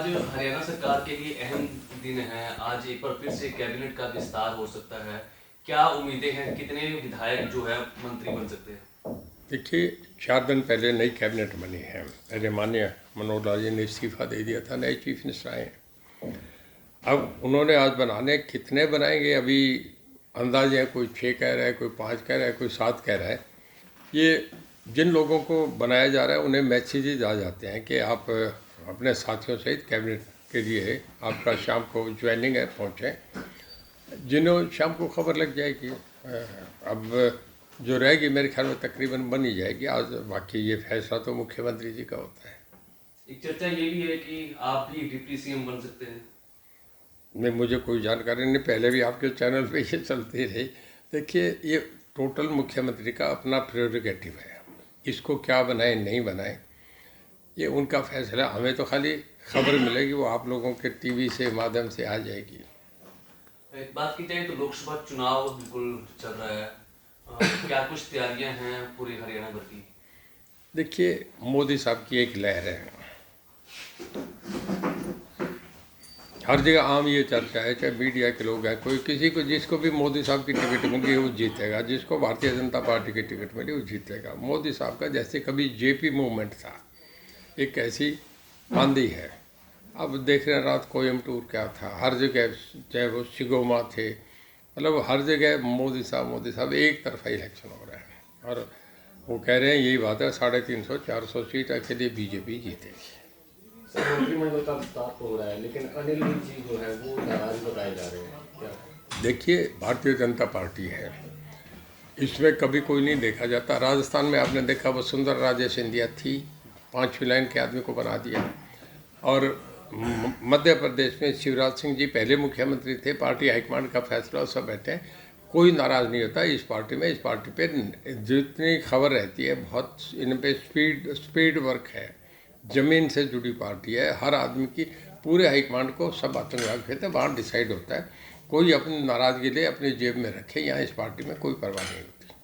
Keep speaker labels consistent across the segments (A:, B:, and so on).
A: आज हरियाणा सरकार के लिए अहम दिन है। आज एक बार फिर से कैबिनेट का विस्तार हो सकता है। क्या उम्मीदें हैं, कितने विधायक जो है मंत्री बन सकते हैं?
B: देखिए, 4 दिन पहले नई कैबिनेट बनी है। मेरे माननीय मनोहर लाल जी ने इस्तीफा दे दिया था, नए चीफ मिनिस्टर आए हैं। अब उन्होंने आज बनाने, कितने बनाएंगे अभी अंदाजे हैं। कोई 6 कह रहा है, कोई 5 कह रहा है, कोई 7 कह रहा है। ये जिन लोगों को बनाया जा रहा है उन्हें मैसेजेज आ जाते हैं कि आप अपने साथियों सहित कैबिनेट के लिए आपका शाम को ज्वाइनिंग है, पहुँचें। जिन्हों शाम को खबर लग जाएगी। अब जो रहेगी मेरे ख्याल में तकरीबन बन ही जाएगी आज। बाकी ये फैसला तो मुख्यमंत्री जी का होता है।
A: एक चर्चा ये भी है कि आप भी डिप्टी सीएम बन सकते हैं।
B: नहीं, मुझे कोई जानकारी नहीं। पहले भी आपके चैनल पे ये चलती रही। देखिए, ये टोटल मुख्यमंत्री का अपना प्रेरोगेटिव है। इसको क्या बनाए नहीं बनाए ये उनका फैसला। हमें तो खाली खबर मिलेगी, वो आप लोगों के टीवी से माध्यम से आ जाएगी।
A: एक बात की जाए तो लोकसभा चुनाव बिल्कुल चल रहा है। क्या कुछ तैयारियां हैं पूरे हरियाणा भर की?
B: देखिए, मोदी साहब की एक लहर है। हर जगह आम ये चर्चा है, चाहे मीडिया के लोग हैं, कोई किसी को, जिसको भी मोदी साहब की टिकट मिली वो जीतेगा, जिसको भारतीय जनता पार्टी की टिकट मिली वो जीतेगा। मोदी साहब का जैसे कभी जेपी मूवमेंट था, एक ऐसी आंधी है। अब देख रहे हैं रात कोयम्बटूर क्या था, हर जगह, चाहे वो सिगोमा थे, मतलब हर जगह मोदी साहब, एक तरफा इलेक्शन हो रहा है। और वो कह रहे हैं, यही बात है, 350-400 सीट अकेले बीजेपी जीतेगी।
C: मंत्रिमंडल का विस्तार तो हो रहा है, लेकिन अनिल विज जी जो है वो नाराज बताए जा रहे हैं। क्या
B: देखिए, भारतीय जनता पार्टी है, इसमें कभी कोई नहीं देखा जाता। राजस्थान में आपने देखा, वसुंधरा राजे सिंधिया थी, 5वीं लाइन के आदमी को बना दिया। और मध्य प्रदेश में शिवराज सिंह जी पहले मुख्यमंत्री थे, पार्टी हाईकमांड का फैसला, सब बैठे हैं, कोई नाराज़ नहीं होता इस पार्टी में। इस पार्टी पे जितनी खबर रहती है, बहुत इन पे स्पीड वर्क है। ज़मीन से जुड़ी पार्टी है। हर आदमी की, पूरे हाईकमांड को सब आतंकवाद कहते हैं, वहाँ डिसाइड होता है। कोई अपनी नाराज़गी ले अपनी जेब में रखे, यहाँ इस पार्टी में कोई परवाह नहीं होती।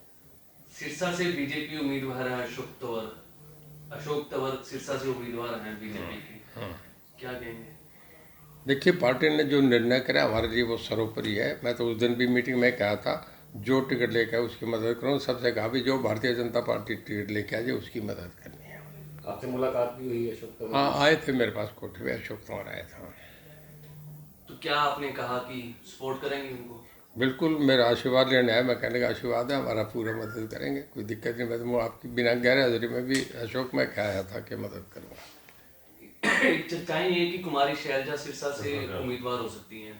A: सिरसा से बीजेपी उम्मीदवार है अशोक तंवर सिरसा से उम्मीदवार हैं बीजेपी के। क्या कहेंगे?
B: देखिए, पार्टी ने जो निर्णय करा हमारे लिए वो सर्वोपरि है। मैं तो उस दिन भी मीटिंग में कहा था, जो टिकट लेकर उसकी मदद करूँ। सबसे कहा भी जो भारतीय जनता पार्टी टिकट लेके आ जाए उसकी मदद करनी है।
C: आपसे मुलाकात भी हुई अशोक तंवर?
B: हाँ, आए थे मेरे पास कोठे पे, अशोक तंवर आए थे।
A: तो क्या आपने कहा कि सपोर्ट करेंगे उनको?
B: बिल्कुल, मेरा आशीर्वाद लेने आया। मैं कहने का आशीर्वाद है, हमारा पूरा मदद करेंगे, कोई दिक्कत नहीं। मैं तो आपकी बिना गैर हाजिरी में भी अशोक में कहा था कि मदद करूँगा।
A: चर्चाएं ये कि कुमारी शैलजा सिरसा से उम्मीदवार हो सकती हैं।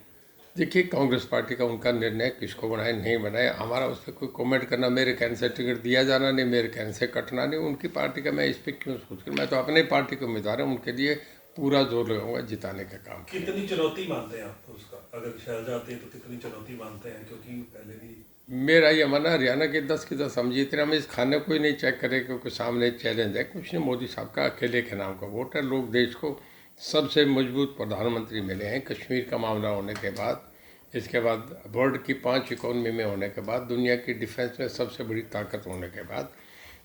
B: देखिए, कांग्रेस पार्टी का उनका निर्णय, किसको बनाए नहीं बनाए, हमारा उस पर कोई कमेंट करना, मेरे कहने से टिकट दिया जाना नहीं, मेरे कहने से कटना नहीं। उनकी पार्टी का मैं इस पर क्यों सोच कर, मैं तो अपने पार्टी के उम्मीदवार हूँ, उनके लिए पूरा जोर लगाऊंगा जिताने का काम।
D: कितनी चुनौती मानते हैं आप उसका, अगर शैलजा आते हैं तो कितनी चुनौती मानते हैं? क्योंकि पहले भी
B: मेरा ये मानना, हरियाणा के 10 की 10 हम जीत रहे हैं। हम इस खाने को ही नहीं चेक करें क्योंकि सामने चैलेंज है कुछ नहीं। मोदी साहब का अकेले के नाम का वोट है। लोग देश को सबसे मजबूत प्रधानमंत्री मिले हैं कश्मीर का मामला होने के बाद, इसके बाद वर्ल्ड की 5 इकोनॉमी में होने के बाद, दुनिया की डिफेंस में सबसे बड़ी ताकत होने के बाद,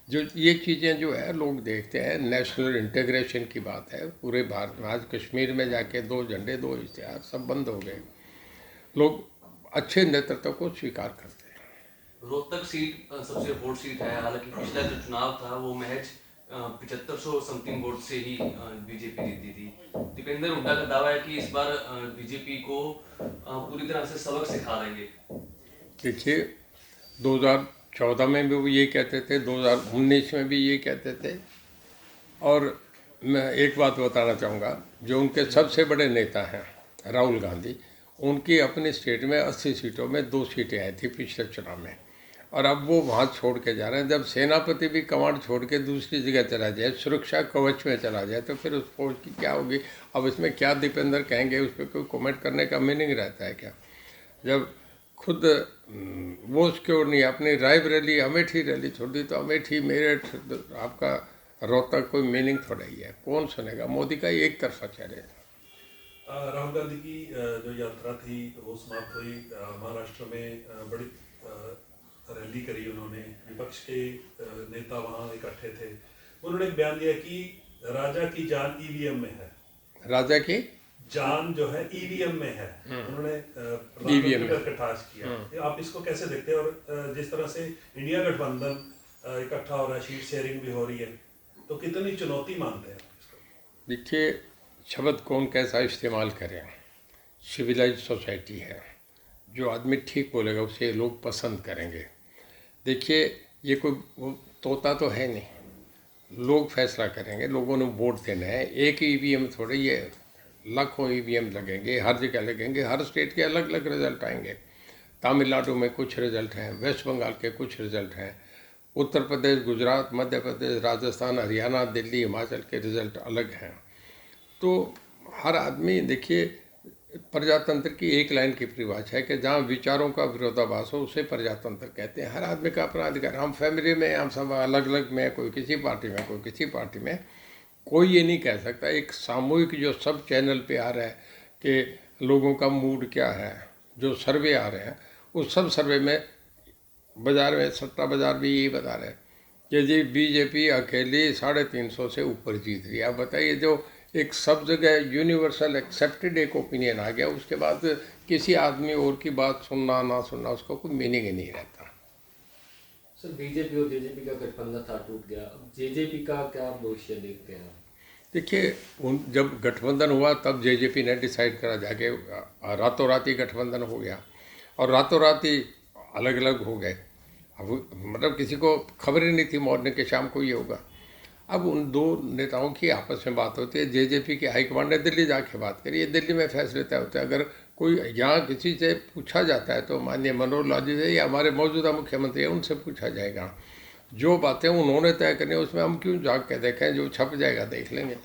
B: जो ये चीज़ें जो है लोग देखते हैं, नेशनल इंटीग्रेशन की बात है पूरे भारत में। आज कश्मीर में जाके 2 झंडे 2 इश्तिहार सब बंद हो गए। लोग अच्छे नेतृत्व को स्वीकार करते हैं।
A: रोहतक सीट सबसे वोट सीट है। हालांकि पिछला जो चुनाव था वो महज 7500 समथिंग वोट से ही बीजेपी जीती थी। दीपेंद्र हुड्डा का दावा है कि इस बार बीजेपी को पूरी तरह से सबक सिखा देंगे।
B: देखिए, 2014 में भी वो ये कहते थे, 2019 में भी ये कहते थे। और मैं एक बात बताना चाहूँगा, जो उनके सबसे बड़े नेता हैं राहुल गांधी, उनकी अपनी स्टेट में 80 सीटों में 2 सीटें आई थी पिछले चुनाव में, और अब वो वहाँ छोड़ के जा रहे हैं। जब सेनापति भी कमांड छोड़ के दूसरी जगह चला जाए, सुरक्षा कवच में चला जाए, तो फिर उस फौज की क्या होगी? अब इसमें क्या दीपेंद्र कहेंगे, उस पर कोई कमेंट करने का मीनिंग रहता है क्या? जब खुद वो सिक्योर नहीं, अपनी रायबरेली अमेठी रैली छोड़ दी, तो अमेठी मेरठ आपका रोहतक कोई मीनिंग थोड़ा ही है। कौन सुनेगा? मोदी का एक तरफा चले।
D: राहुल गांधी की जो यात्रा थी वो समाप्त हुई। महाराष्ट्र में बड़ी रैली करी उन्होंने, विपक्ष के नेता वहाँ इकट्ठे थे। उन्होंने एक बयान दिया कि राजा की जान ईवीएम में है।
B: राजा की
D: जान जो है ईवीएम में है, उन्होंने
B: EVM में।
D: कटाश किया। ये आप इसको कैसे देखते हैं? और जिस तरह से इंडिया गठबंधन इकट्ठा हो रहा है, सीट शेयरिंग भी हो रही है, तो कितनी चुनौती मानते हैं आप इसको?
B: देखिए, शब्द कौन कैसा इस्तेमाल करे, सिविलाइज सोसाइटी है, जो आदमी ठीक बोलेगा उसे लोग पसंद करेंगे। देखिए, ये कोई वो तोता तो है नहीं, लोग फैसला करेंगे, लोगों ने वोट देना है। एक ईवीएम थोड़े, ये लाखों ईवीएम लगेंगे, हर जगह लगेंगे, हर स्टेट के अलग अलग रिजल्ट आएंगे। तमिलनाडु में कुछ रिजल्ट हैं, वेस्ट बंगाल के कुछ रिजल्ट हैं, उत्तर प्रदेश, गुजरात, मध्य प्रदेश, राजस्थान, हरियाणा, दिल्ली, हिमाचल के रिजल्ट अलग हैं। तो हर आदमी, देखिए, प्रजातंत्र की एक लाइन की परिभाषा है कि जहाँ विचारों का विरोधाभास हो उसे प्रजातंत्र कहते हैं। हर आदमी का अपना अधिकार। हम फैमिली में, हम सब अलग अलग में, कोई किसी पार्टी में, कोई किसी पार्टी में, कोई ये नहीं कह सकता। एक सामूहिक जो सब चैनल पे आ रहा है कि लोगों का मूड क्या है, जो सर्वे आ रहे हैं, उस सब सर्वे में बाजार में, सट्टा बाजार भी यही बता रहे हैं कि जी बीजेपी अकेली 350 से ऊपर जीत रही है। आप बताइए, जो एक सब जगह यूनिवर्सल एक्सेप्टेड एक ओपिनियन आ गया, उसके बाद किसी आदमी और की बात सुनना ना सुनना उसका कोई मीनिंग ही नहीं रहता।
C: सर, बीजेपी और जेजेपी का गठबंधन था, टूट गया। अब जेजेपी का क्या भविष्य देखते हैं?
B: देखिए, जब गठबंधन हुआ तब जेजेपी ने डिसाइड करा, जाके रातों रात ही गठबंधन हो गया और रातों रात ही अलग अलग हो गए। अब मतलब किसी को खबर ही नहीं थी मॉर्निंग के शाम को ये होगा। अब उन दो नेताओं की आपस में बात होती है। जेजेपी के हाईकमांड ने दिल्ली जाके बात करी, ये दिल्ली में फैसले तय होते हैं। अगर कोई यहाँ किसी से पूछा जाता है तो माननीय मनोहर लाल जी से या हमारे मौजूदा मुख्यमंत्री हैं उनसे पूछा जाएगा। जो बातें उन्होंने तय करनी, उसमें हम क्यों जाग के देखें? जो छप जाएगा देख लेंगे।